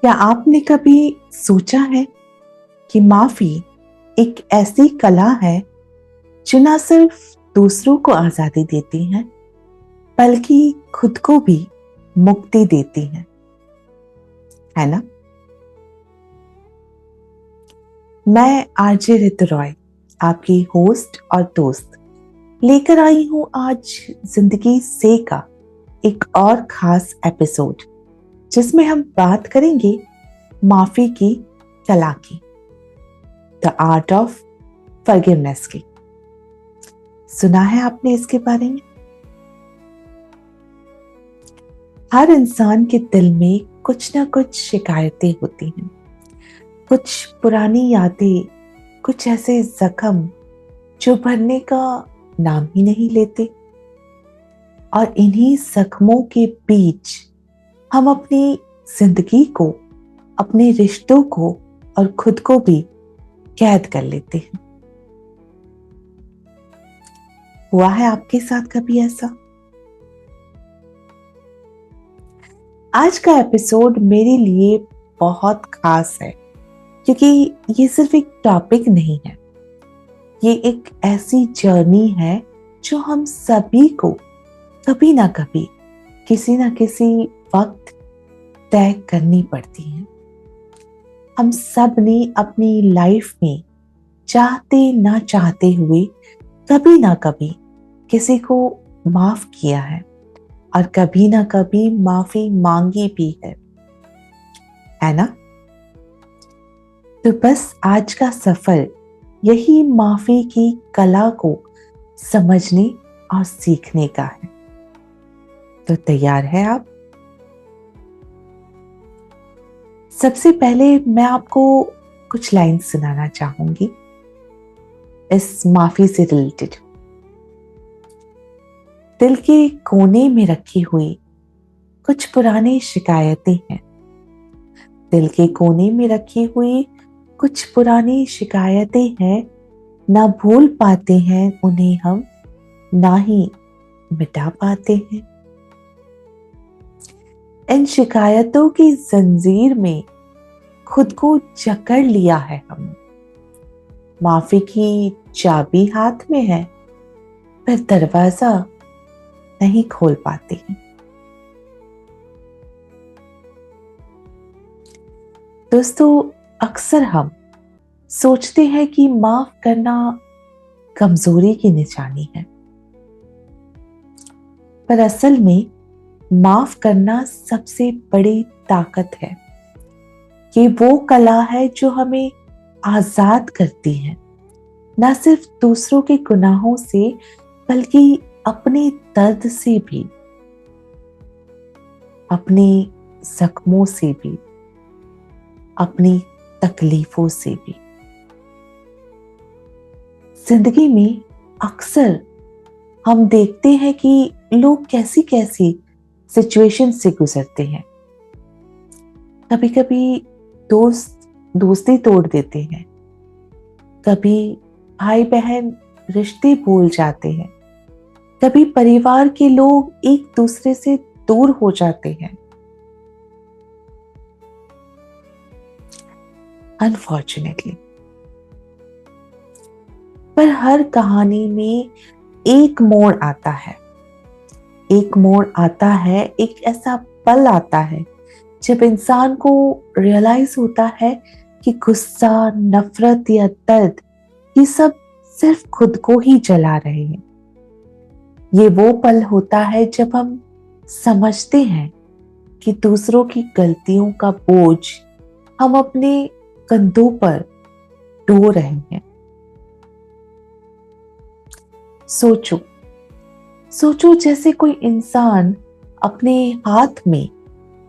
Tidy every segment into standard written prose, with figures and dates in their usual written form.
क्या आपने कभी सोचा है कि माफी एक ऐसी कला है जो ना सिर्फ दूसरों को आजादी देती है बल्कि खुद को भी मुक्ति देती है ना? मैं आरजे ऋतु रॉय, आपकी होस्ट और दोस्त, लेकर आई हूं आज जिंदगी से का एक और खास एपिसोड जिसमें हम बात करेंगे माफी की कला की, द आर्ट ऑफ फॉरगिवनेस की। सुना है आपने इसके बारे में? हर इंसान के दिल में कुछ ना कुछ शिकायतें होती हैं, कुछ पुरानी यादें, कुछ ऐसे जख्म जो भरने का नाम ही नहीं लेते। और इन्हीं जख्मों के बीच हम अपनी जिंदगी को, अपने रिश्तों को और खुद को भी कैद कर लेते हैं। हुआ है आपके साथ कभी ऐसा? आज का एपिसोड मेरे लिए बहुत खास है क्योंकि ये सिर्फ एक टॉपिक नहीं है, ये एक ऐसी जर्नी है जो हम सभी को कभी ना कभी, किसी ना किसी वक्त तय करनी पड़ती है। हम सब ने अपनी लाइफ में चाहते ना चाहते हुए कभी ना कभी किसी को माफ किया है और कभी ना कभी माफी मांगी भी है ना? तो बस आज का सफर यही माफी की कला को समझने और सीखने का है। तो तैयार है आप? सबसे पहले मैं आपको कुछ लाइन सुनाना चाहूंगी इस माफी से रिलेटेड। दिल के कोने में रखी हुई कुछ पुरानी शिकायतें हैं। दिल के कोने में रखी हुई कुछ पुरानी शिकायतें हैं, ना भूल पाते हैं उन्हें हम, ना ही मिटा पाते हैं। इन शिकायतों की जंजीर में खुद को जकड़ लिया है हम। माफी की चाबी हाथ में है, पर दरवाजा नहीं खोल पाते हैं। दोस्तों, अक्सर हम सोचते हैं कि माफ करना कमजोरी की निशानी है, पर असल में माफ करना सबसे बड़ी ताकत है। ये वो कला है जो हमें आजाद करती है, ना सिर्फ दूसरों के गुनाहों से बल्कि अपने दर्द से भी, अपने जख्मों से भी, अपनी तकलीफों से भी। जिंदगी में अक्सर हम देखते हैं कि लोग कैसी कैसी सिचुएशन से गुजरते हैं। कभी कभी दोस्त दोस्ती तोड़ देते हैं, कभी भाई बहन रिश्ते भूल जाते हैं, कभी परिवार के लोग एक दूसरे से दूर हो जाते हैं। अनफॉर्चुनेटली, पर हर कहानी में एक मोड़ आता है। एक मोड़ आता है, एक ऐसा पल आता है जब इंसान को रियलाइज होता है कि गुस्सा, नफरत या दर्द, ये सब सिर्फ खुद को ही जला रहे हैं। ये वो पल होता है जब हम समझते हैं कि दूसरों की गलतियों का बोझ हम अपने कंधों पर ढो रहे हैं। सोचो सोचो जैसे कोई इंसान अपने हाथ में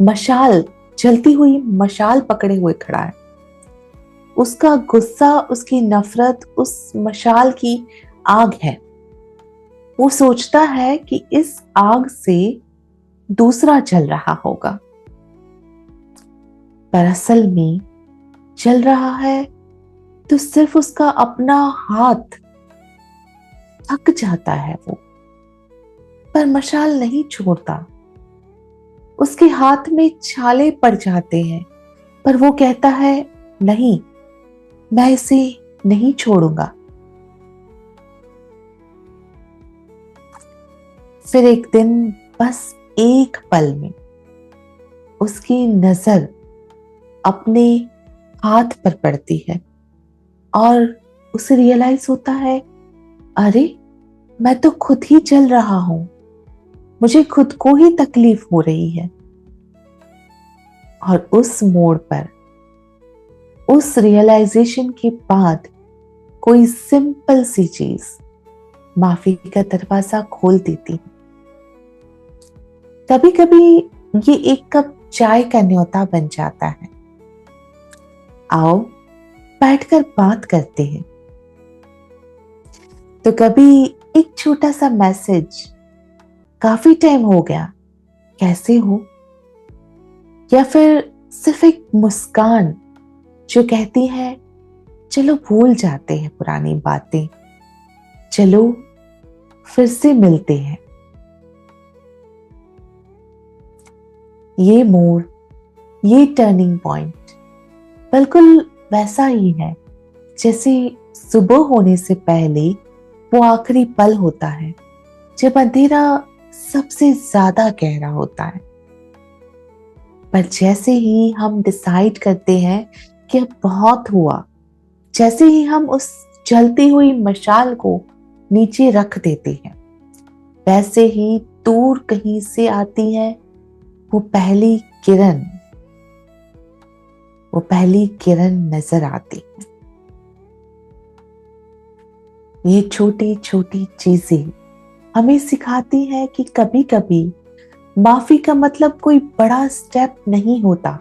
मशाल, जलती हुई मशाल पकड़े हुए खड़ा है। उसका गुस्सा, उसकी नफरत उस मशाल की आग है। वो सोचता है कि इस आग से दूसरा जल रहा होगा, पर असल में जल रहा है तो सिर्फ उसका अपना हाथ। थक जाता है वो, पर मशाल नहीं छोड़ता। उसके हाथ में छाले पड़ जाते हैं, पर वो कहता है नहीं, मैं इसे नहीं छोड़ूंगा। फिर एक दिन बस एक पल में उसकी नजर अपने हाथ पर पड़ती है और उसे रियलाइज होता है, अरे मैं तो खुद ही जल रहा हूं, मुझे खुद को ही तकलीफ हो रही है। और उस मोड़ पर, उस रियलाइजेशन के बाद कोई सिंपल सी चीज माफी का दरवाजा खोल देती है। कभी कभी ये एक कप चाय का न्योता बन जाता है, आओ बैठकर बात करते हैं। तो कभी एक छोटा सा मैसेज, काफी टाइम हो गया, कैसे हो? या फिर सिर्फ एक मुस्कान जो कहती है चलो भूल जाते हैं पुरानी बातें, चलो फिर से मिलते हैं। ये मोड़, ये टर्निंग पॉइंट बिल्कुल वैसा ही है जैसे सुबह होने से पहले वो आखिरी पल होता है जब अंधेरा सबसे ज्यादा गहरा होता है। पर जैसे ही हम डिसाइड करते हैं कि अब बहुत हुआ, जैसे ही हम उस जलती हुई मशाल को नीचे रख देते हैं, वैसे ही दूर कहीं से आती है वो पहली किरण, वो पहली किरण नजर आती है। ये छोटी छोटी चीजें हमें सिखाती है कि कभी कभी माफी का मतलब कोई बड़ा स्टेप नहीं होता,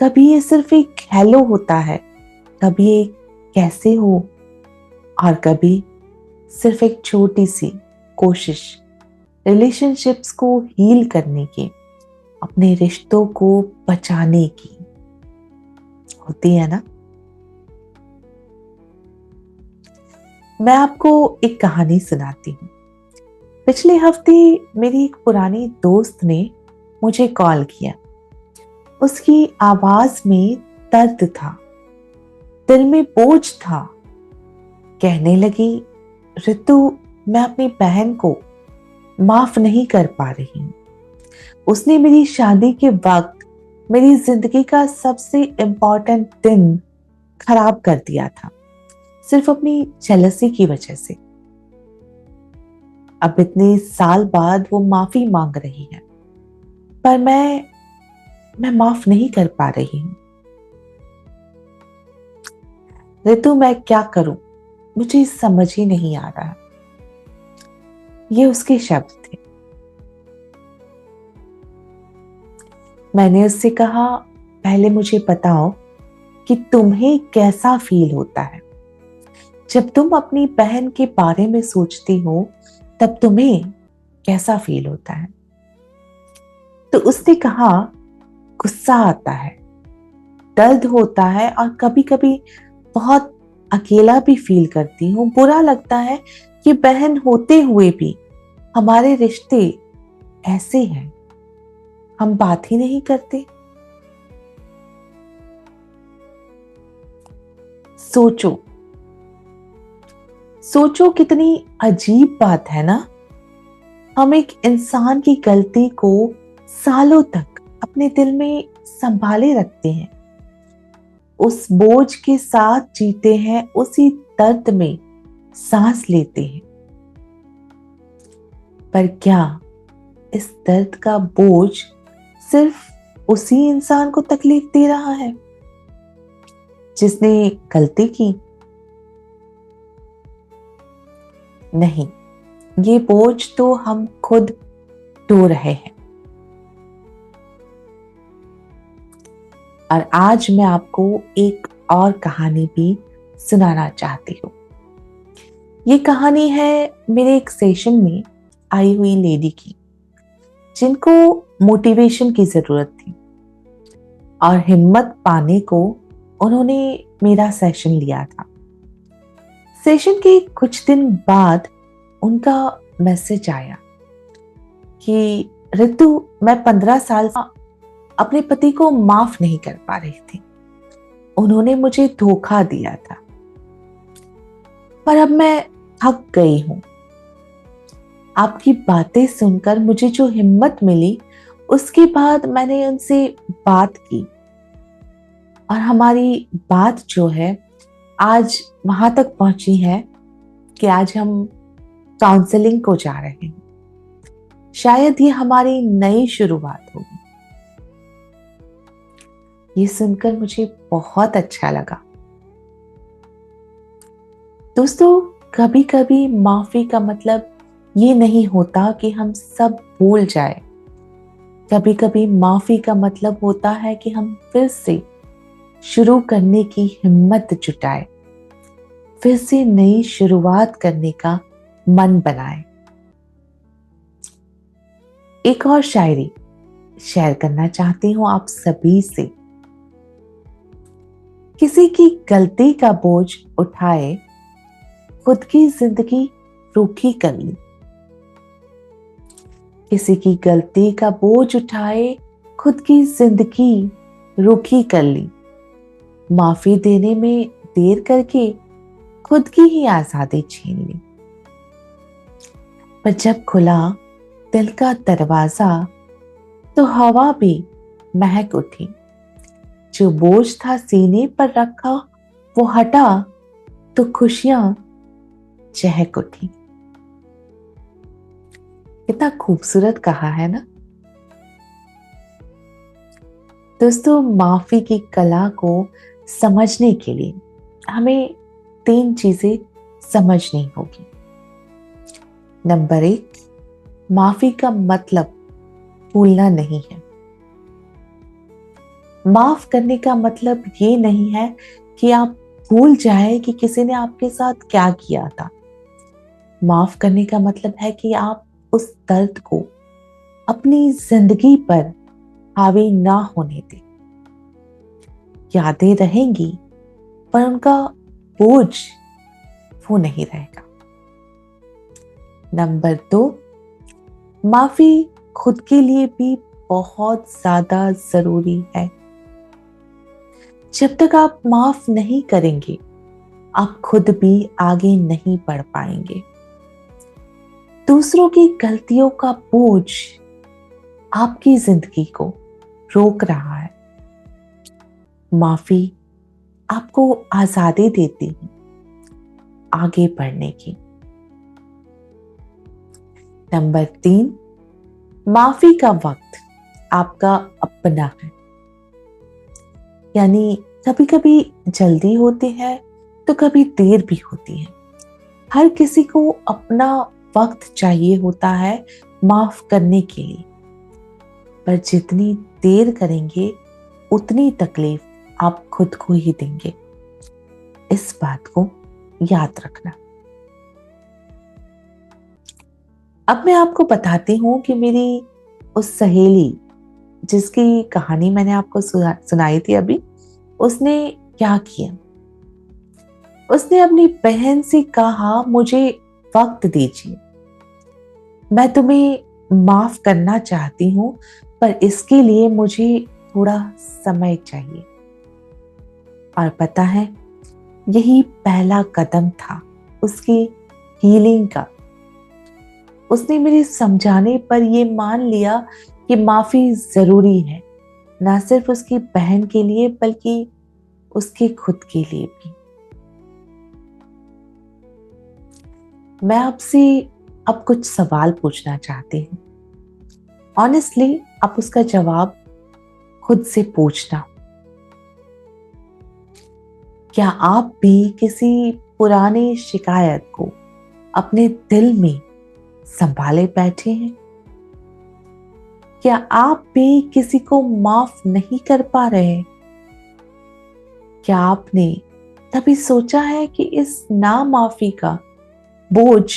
कभी ये सिर्फ एक हेलो होता है, कभी एक कैसे हो, और कभी सिर्फ एक छोटी सी कोशिश रिलेशनशिप्स को हील करने की, अपने रिश्तों को बचाने की होती है ना। मैं आपको एक कहानी सुनाती हूँ। पिछले हफ्ते मेरी एक पुरानी दोस्त ने मुझे कॉल किया। उसकी आवाज में दर्द था, दिल में बोझ था। कहने लगी, ऋतु मैं अपनी बहन को माफ नहीं कर पा रही हूँ। उसने मेरी शादी के वक्त मेरी जिंदगी का सबसे इम्पोर्टेंट दिन खराब कर दिया था, सिर्फ अपनी जेलसी की वजह से। अब इतने साल बाद वो माफी मांग रही है, पर मैं माफ नहीं कर पा रही हूं। ऋतु मैं क्या करूं, मुझे समझ ही नहीं आ रहा। ये उसके शब्द थे। मैंने उससे कहा, पहले मुझे बताओ कि तुम्हें कैसा फील होता है जब तुम अपनी बहन के बारे में सोचती हो, तब तुम्हें कैसा फील होता है? तो उसने कहा, गुस्सा आता है, दर्द होता है, और कभी कभी बहुत अकेला भी फील करती हूँ। बुरा लगता है कि बहन होते हुए भी हमारे रिश्ते ऐसे हैं, हम बात ही नहीं करते। सोचो सोचो कितनी अजीब बात है ना। हम एक इंसान की गलती को सालों तक अपने दिल में संभाले रखते हैं, उस बोझ के साथ जीते हैं, उसी दर्द में सांस लेते हैं। पर क्या इस दर्द का बोझ सिर्फ उसी इंसान को तकलीफ दे रहा है जिसने गलती की? नहीं, ये बोझ तो हम खुद ढो रहे हैं। और आज मैं आपको एक और कहानी भी सुनाना चाहती हूँ। ये कहानी है मेरे एक सेशन में आई हुई लेडी की, जिनको मोटिवेशन की जरूरत थी, और हिम्मत पाने को उन्होंने मेरा सेशन लिया था। सेशन के कुछ दिन बाद उनका मैसेज आया कि ऋतु मैं 15 साल अपने पति को माफ नहीं कर पा रही थी। उन्होंने मुझे धोखा दिया था, पर अब मैं थक गई हूं। आपकी बातें सुनकर मुझे जो हिम्मत मिली, उसके बाद मैंने उनसे बात की और हमारी बात जो है आज वहां तक पहुंची है कि आज हम काउंसलिंग को जा रहे हैं। शायद ये हमारी नई शुरुआत होगी। ये सुनकर मुझे बहुत अच्छा लगा। दोस्तों, कभी कभी माफी का मतलब ये नहीं होता कि हम सब भूल जाए। कभी कभी माफी का मतलब होता है कि हम फिर से शुरू करने की हिम्मत जुटाए, फिर से नई शुरुआत करने का मन बनाए। एक और शायरी शेयर करना चाहती हूं आप सभी से। किसी की गलती का बोझ उठाए, खुद की जिंदगी रूखी कर ली। किसी की गलती का बोझ उठाए, खुद की जिंदगी रूखी कर ली। माफी देने में देर करके खुद की ही आजादी छीन ली। पर जब खुला दिल का दरवाजा, तो हवा भी महक उठी। जो बोझ था सीने पर रखा, वो हटा तो खुशियां चहक उठी। कितना खूबसूरत कहा है ना दोस्तों। माफी की कला को समझने के लिए हमें 3 चीजें समझनी होगी। नंबर 1, माफी का मतलब भूलना नहीं है। माफ करने का मतलब ये नहीं है कि आप भूल जाए कि किसी ने आपके साथ क्या किया था। माफ करने का मतलब है कि आप उस दर्द को अपनी जिंदगी पर हावी ना होने दें। यादें रहेंगी, पर उनका बोझ वो नहीं रहेगा। नंबर 2, माफी खुद के लिए भी बहुत ज्यादा जरूरी है। जब तक आप माफ नहीं करेंगे, आप खुद भी आगे नहीं बढ़ पाएंगे। दूसरों की गलतियों का बोझ आपकी जिंदगी को रोक रहा है। माफी आपको आजादी देती है आगे बढ़ने की। नंबर 3, माफी का वक्त आपका अपना है। यानी कभी कभी जल्दी होती है तो कभी देर भी होती है। हर किसी को अपना वक्त चाहिए होता है माफ करने के लिए। पर जितनी देर करेंगे, उतनी तकलीफ आप खुद को ही देंगे। इस बात को याद रखना। अब मैं आपको बताती हूं कि मेरी उस सहेली, जिसकी कहानी मैंने आपको सुनाई थी अभी, उसने क्या किया। उसने अपनी बहन से कहा, मुझे वक्त दीजिए, मैं तुम्हें माफ करना चाहती हूं, पर इसके लिए मुझे थोड़ा समय चाहिए। और पता है, यही पहला कदम था उसकी हीलिंग का। उसने मेरे समझाने पर यह मान लिया कि माफी जरूरी है, ना सिर्फ उसकी बहन के लिए बल्कि उसके खुद के लिए भी। मैं आपसे अब कुछ सवाल पूछना चाहती हूँ। ऑनेस्टली आप उसका जवाब खुद से पूछना। क्या आप भी किसी पुरानी शिकायत को अपने दिल में संभाले बैठे हैं? क्या आप भी किसी को माफ नहीं कर पा रहे? क्या आपने कभी सोचा है कि इस ना माफी का बोझ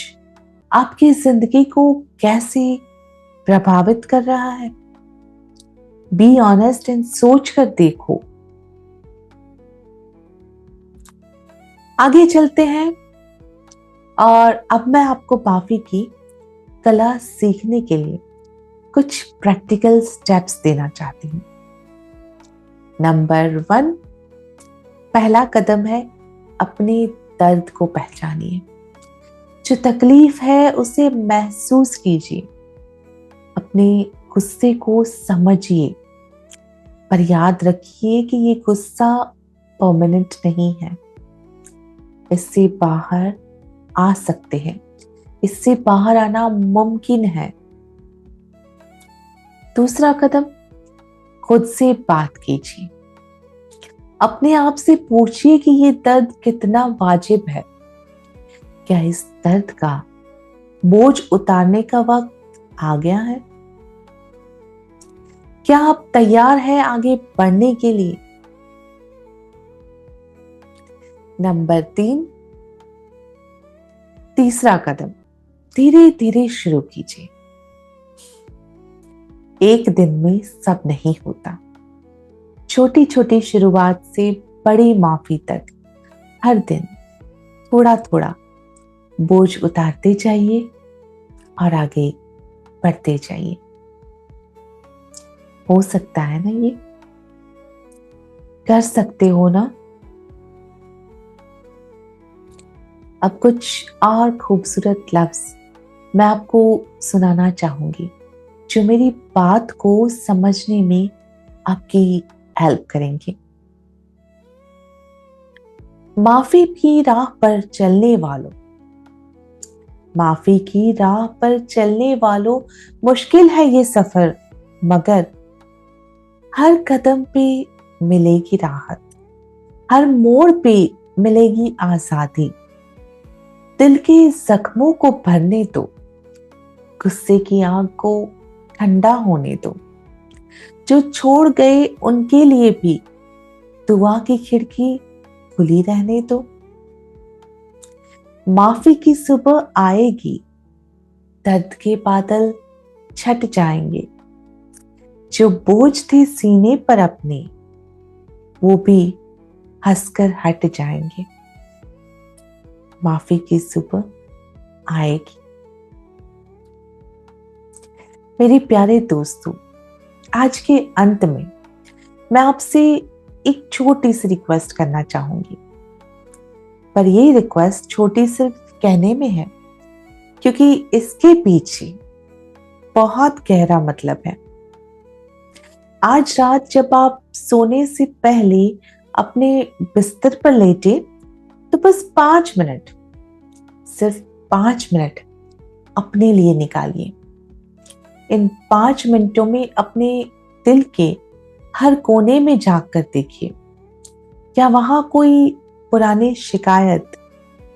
आपकी जिंदगी को कैसे प्रभावित कर रहा है? बी ऑनेस्ट एंड सोच कर देखो। आगे चलते हैं और अब मैं आपको माफी की कला सीखने के लिए कुछ प्रैक्टिकल स्टेप्स देना चाहती हूँ। नंबर 1, पहला कदम है अपने दर्द को पहचानिए। जो तकलीफ है उसे महसूस कीजिए, अपने गुस्से को समझिए, पर याद रखिए कि ये गुस्सा परमानेंट नहीं है। इससे बाहर आ सकते हैं, इससे बाहर आना मुमकिन है। दूसरा कदम, खुद से बात कीजिए। अपने आप से पूछिए कि ये दर्द कितना वाजिब है। क्या इस दर्द का बोझ उतारने का वक्त आ गया है? क्या आप तैयार हैं आगे बढ़ने के लिए? नंबर 3, तीसरा कदम, धीरे धीरे शुरू कीजिए। एक दिन में सब नहीं होता। छोटी छोटी शुरुआत से बड़ी माफी तक हर दिन थोड़ा थोड़ा बोझ उतारते जाइए और आगे बढ़ते जाइए। हो सकता है ना? ये कर सकते हो ना? अब कुछ और खूबसूरत लफ्ज मैं आपको सुनाना चाहूंगी जो मेरी बात को समझने में आपकी हेल्प करेंगे। माफी की राह पर चलने वालों, माफी की राह पर चलने वालों, मुश्किल है ये सफर, मगर हर कदम पे मिलेगी राहत, हर मोड़ पे मिलेगी आजादी। दिल के जख्मों को भरने दो, गुस्से की आग को ठंडा होने दो। जो छोड़ गए उनके लिए भी दुआ की खिड़की खुली रहने दो। माफी की सुबह आएगी, दर्द के बादल छट जाएंगे। जो बोझ थे सीने पर अपने, वो भी हंसकर हट जाएंगे। माफी की सुबह आएगी। मेरे प्यारे दोस्तों, आज के अंत में मैं आपसे एक छोटी सी रिक्वेस्ट करना चाहूंगी, पर ये रिक्वेस्ट छोटी सिर्फ कहने में है, क्योंकि इसके पीछे बहुत गहरा मतलब है। आज रात जब आप सोने से पहले अपने बिस्तर पर लेटे, तो बस 5 मिनट, सिर्फ 5 मिनट अपने लिए निकालिए। इन 5 मिनटों में अपने दिल के हर कोने में झांक कर देखिए। क्या वहां कोई पुरानी शिकायत,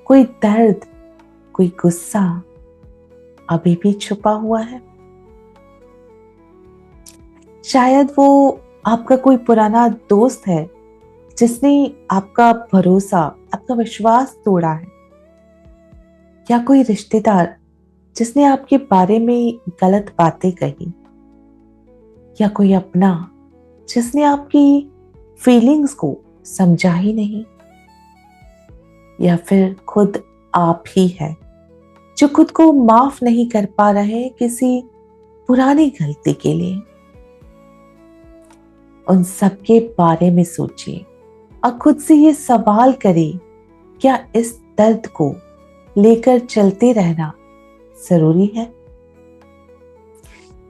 कोई दर्द, कोई गुस्सा अभी भी छुपा हुआ है? शायद वो आपका कोई पुराना दोस्त है जिसने आपका भरोसा, आपका विश्वास तोड़ा है, या कोई रिश्तेदार जिसने आपके बारे में गलत बातें कही, या कोई अपना जिसने आपकी फीलिंग्स को समझा ही नहीं, या फिर खुद आप ही है जो खुद को माफ नहीं कर पा रहे किसी पुरानी गलती के लिए। उन सब के बारे में सोचिए और खुद से ये सवाल करिए, क्या इस दर्द को लेकर चलते रहना जरूरी है?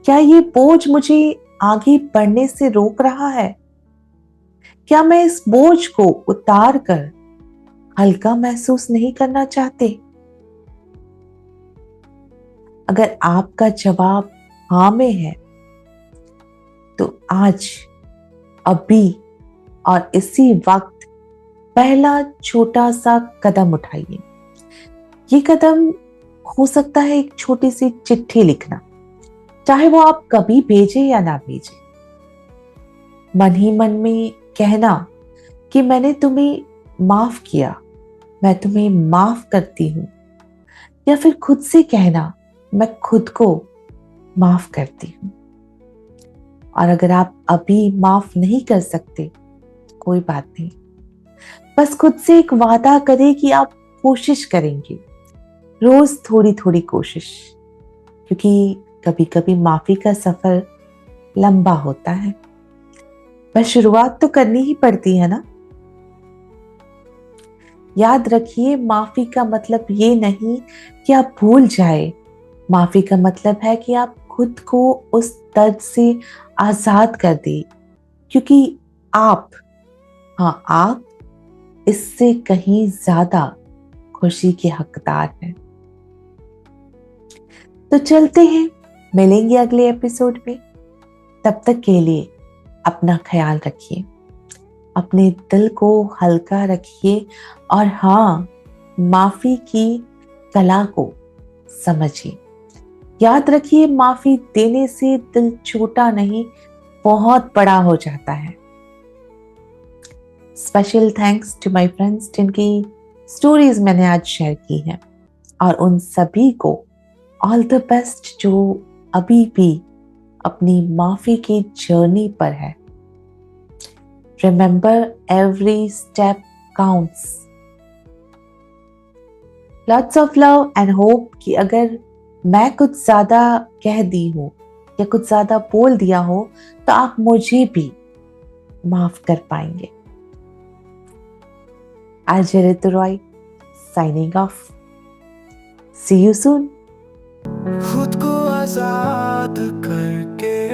क्या ये बोझ मुझे आगे बढ़ने से रोक रहा है? क्या मैं इस बोझ को उतार कर हल्का महसूस नहीं करना चाहते? अगर आपका जवाब हाँ में है, तो आज, अभी और इसी वक्त पहला छोटा सा कदम उठाइए। ये कदम हो सकता है एक छोटी सी चिट्ठी लिखना, चाहे वो आप कभी भेजें या ना भेजें। मन ही मन में कहना कि मैंने तुम्हें माफ किया, मैं तुम्हें माफ करती हूं, या फिर खुद से कहना मैं खुद को माफ करती हूं। और अगर आप अभी माफ नहीं कर सकते, कोई बात नहीं, बस खुद से एक वादा करें कि आप कोशिश करेंगे, रोज थोड़ी थोड़ी कोशिश, क्योंकि कभी कभी माफी का सफर लंबा होता है। पर शुरुआत तो करनी ही पड़ती है ना। याद रखिए, माफी का मतलब ये नहीं कि आप भूल जाए। माफी का मतलब है कि आप खुद को उस दर्द से आजाद कर दे, क्योंकि आप, हाँ आप, इससे कहीं ज्यादा खुशी के हकदार हैं। तो चलते हैं, मिलेंगे अगले एपिसोड में। तब तक के लिए अपना ख्याल रखिए, अपने दिल को हल्का रखिए, और हाँ, माफी की कला को समझिए। याद रखिए, माफी देने से दिल छोटा नहीं, बहुत बड़ा हो जाता है। Special thanks to my friends जिनकी स्टोरीज मैंने आज शेयर की हैं, और उन सभी को ऑल द बेस्ट जो अभी भी अपनी माफी की जर्नी पर है। Remember, every step counts. Lots of love and hope कि अगर मैं कुछ ज्यादा कह दी हूं या कुछ ज्यादा बोल दिया हो, तो आप मुझे भी माफ कर पाएंगे। RJ Ritu Roy, signing off. See you soon. खुद को आजाद करके